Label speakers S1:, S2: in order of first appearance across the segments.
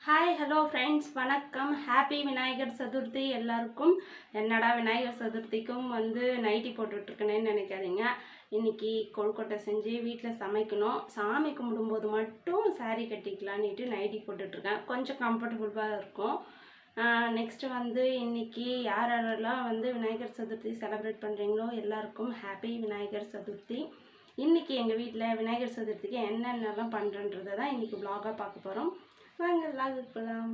S1: Hi hello friends, வணக்கம். Happy Vinayagar Chaturthi எல்லாருக்கும். என்னடா விநாயகர் சதுர்த்திக்கும் நைட்டி போட்டுட்ருக்கேன்னு நினைக்காதீங்க. இன்றைக்கி கொழுக்கட்டை செஞ்சு வீட்டில் சமைக்கணும். சாமி கும்பிடும்போது மட்டும் சாரீ கட்டிக்கலான்ட்டு நைட்டி போட்டுட்ருக்கேன். கொஞ்சம் கம்ஃபர்டபுளாக இருக்கும். நெக்ஸ்ட்டு இன்றைக்கி யாரெல்லாம் விநாயகர் சதுர்த்தி செலிப்ரேட் பண்ணுறீங்களோ எல்லாருக்கும் ஹாப்பி விநாயகர் சதுர்த்தி. இன்றைக்கி எங்கள் வீட்டில் விநாயகர் சதுர்த்திக்கு என்னென்னலாம் பண்ணுறன்றதை தான் இன்றைக்கி விலாகாக பார்க்க போகிறோம். வாங்க விலாகுக்கு போகலாம்.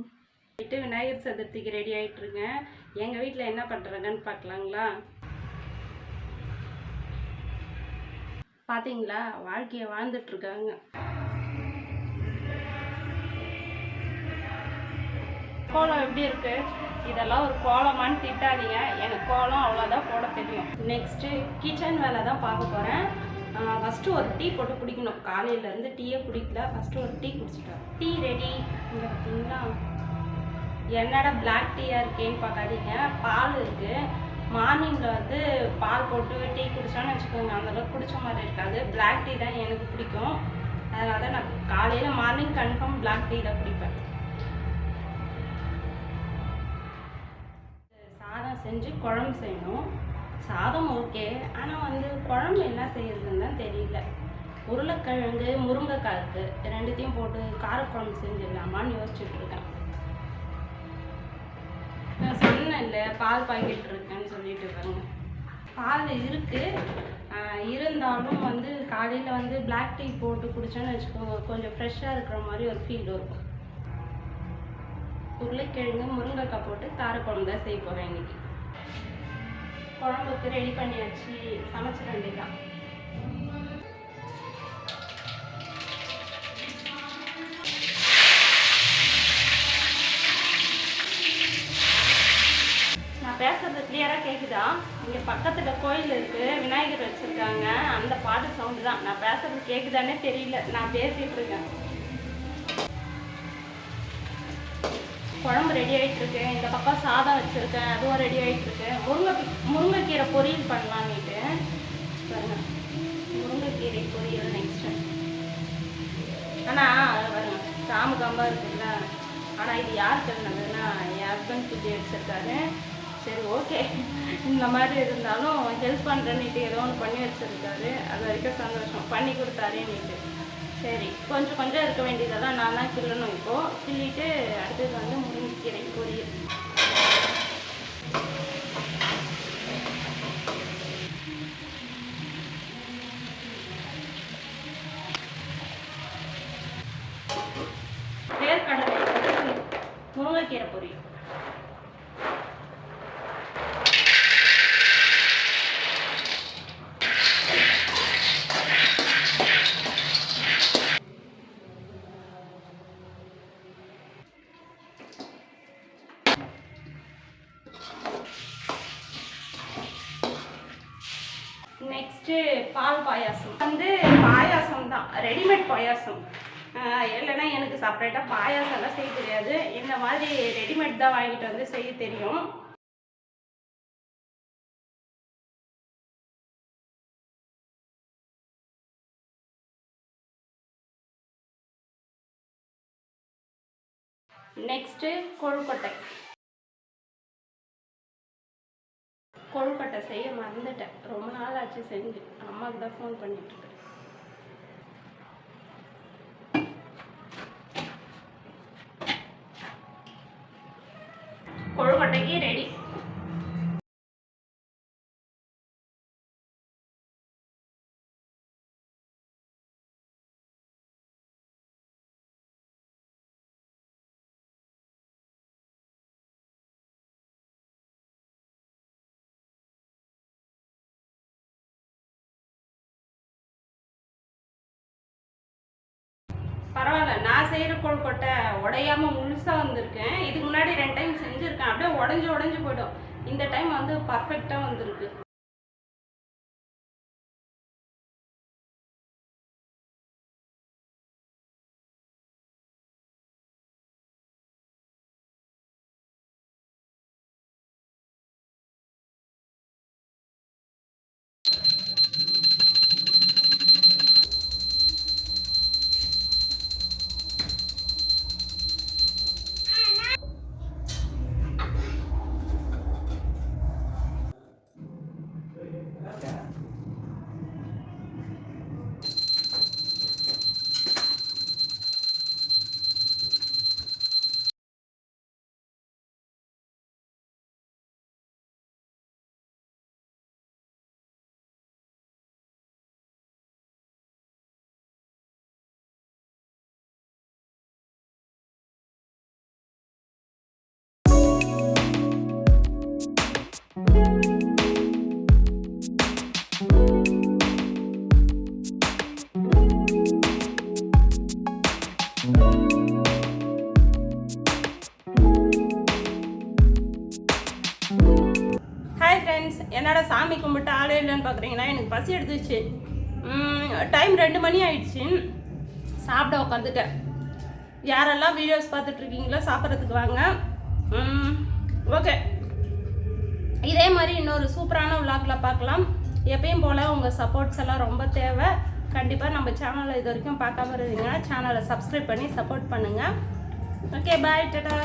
S1: விநாயகர் சதுர்த்திக்கு ரெடி ஆகிட்டுருக்கேன். எங்கள் வீட்டில் என்ன பண்ணுறாங்கன்னு பார்க்கலாங்களா? பார்த்தீங்களா, வாழ்க்கையை வாழ்ந்துட்டுருக்காங்க. கோலம் எப்படி இருக்கு? இதெல்லாம் ஒரு கோலமான்னு திட்டாதீங்க, எனக்கு கோலம் அவ்வளோதான் போட தெரியும். நெக்ஸ்ட்டு கிச்சன் வேலை தான் பார்க்க போகிறேன். ஃபஸ்ட்டு ஒரு டீ போட்டு குடிக்கணும். காலையிலேருந்து டீயே குடிக்கல. ஃபஸ்ட்டு ஒரு டீ குடிச்சிட்டேன். Tea ready. இங்கே பார்த்தீங்களா, என்னடா பிளாக் டீயாக இருக்கேன்னு பார்க்காதீங்க, பால் இருக்குது. மார்னிங்கில் பால் போட்டு டீ குடித்தோன்னு வச்சுக்கோங்க, அந்தளவுக்கு குடித்த மாதிரி இருக்காது. பிளாக் டீ தான் எனக்கு பிடிக்கும். அதனால தான் நான் காலையில் மார்னிங் கன்ஃபார்ம் பிளாக் டீ தான் குடிப்பேன். சாதம் செஞ்சு குழம்பு செய்யணும். சாதம் ஓகே, ஆனால் குழம்பு என்ன செய்யறதுன்னு தான் தெரியல. உருளைக்கிழங்கு முருங்கைக்காய் இருக்குது, ரெண்டுத்தையும் போட்டு காரக்குழம்பு செஞ்சிடலாமான்னு யோசிச்சுட்ருக்கேன். நான் சொன்னேன் இல்லை, பால் பாக்கெட் இருக்குன்னு சொல்லிட்டு இருக்காங்க. பால் இருக்குது, இருந்தாலும் காலையில் பிளாக் டீ போட்டு குடித்தோன்னு வச்சுக்கோங்க, கொஞ்சம் ஃப்ரெஷ்ஷாக இருக்கிற மாதிரி ஒரு ஃபீல் இருக்கும். உருளைக்கிழங்கு முருங்கைக்காய் போட்டு காரக்குழம்பு தான் செய்ய போகிறேன் இன்றைக்கி. குழம்புக்கு ரெடி பண்ணியாச்சு, சமைச்சிட வேண்டியதான். நான் பேசுறது கிளியராக கேட்குதா? இங்கே பக்கத்தில் கோயில் இருக்குது, விநாயகர் வச்சுருக்காங்க, அந்த பாட்டு சவுண்டு தான். நான் பேசுறது கேட்குதானே தெரியல, நான் பேசிகிட்டு இருக்கேன். குழம்பு ரெடி ஆகிட்டுருக்கு. இந்த பக்கம் சாதம் வச்சுருக்கேன், அதுவும் ரெடி ஆகிட்டுருக்கு. முருங்கைக்கீரை பொரியல் பண்ணலான்னுட்டு பாருங்க. முருங்கைக்கீரை பொரியல் நெக்ஸ்ட்டு. ஆனால் அதை பாருங்க, சாமு காம்பாக இருக்குல்ல. ஆனால் இது யார் தெரிஞ்சதுன்னா என் ஹஸ்பண்ட் புத்தி வச்சுருக்காரு. சரி ஓகே, இந்த மாதிரி இருந்தாலும் ஹெல்ப் பண்ணுறேன்னுட்டு ஏதோ ஒன்று பண்ணி வச்சுருக்காரு. அது வரைக்கும் சந்தோஷம். பண்ணி கொடுத்தாருன்னுட்டு சரி, கொஞ்சம் கொஞ்சம் இருக்க வேண்டியதெல்லாம் நான் தான் கிள்ளணும். இப்போது கிள்ளிட்டு அடுத்தது முருங்கைக்கீரை பொரியல். வேர்க்கடலை முருங்கைக்கீரை பொரியல். நெக்ஸ்ட்டு பால் பாயாசம். பாயாசம் தான், ரெடிமேட் பாயாசம். இல்லைன்னா எனக்கு செப்பரேட்டாக பாயாசம்லாம் செய்ய தெரியாது. இந்த மாதிரி ரெடிமேட் தான் வாங்கிட்டு செய்ய தெரியும். நெக்ஸ்ட்டு கொழுக்கட்டை. கொழுக்கட்டை செய்ய மறந்துட்டேன், ரொம்ப நாள் ஆச்சு செஞ்சு. அம்மாவுக்கு தான் ஃபோன் பண்ணிட்டுருக்கேன். கொழுக்கட்டைக்கு ரெடி. பரவாயில்ல, நான் செய்கிற கொழுக்கட்டை உடையாமல் முழுசாக வந்திருக்கேன். இதுக்கு முன்னாடி 2 டைம் செஞ்சுருக்கேன், அப்படியே உடஞ்சி போய்டும். இந்த டைம் பர்ஃபெக்டாக வந்திருக்கு. என்னன்னு பார்க்குறீங்கன்னா எனக்கு பசி எடுத்துச்சு. டைம் 2 மணி ஆயிடுச்சு. சாப்பிட உட்காந்துட்டேன். யாரெல்லாம் வீடியோஸ் பார்த்துட்ருக்கீங்களோ சாப்பிட்றதுக்கு வாங்க. ஓகே, இதே மாதிரி இன்னொரு சூப்பரான விலாகில் பார்க்கலாம். எப்பயும் போல் உங்கள் சப்போர்ட்ஸ் எல்லாம் ரொம்ப தேவை. கண்டிப்பாக நம்ம சேனலை இது வரைக்கும் பார்க்காம இருந்தீங்கன்னா சேனலை சப்ஸ்கிரைப் பண்ணி சப்போர்ட் பண்ணுங்கள். ஓகே, பாய், டாடா.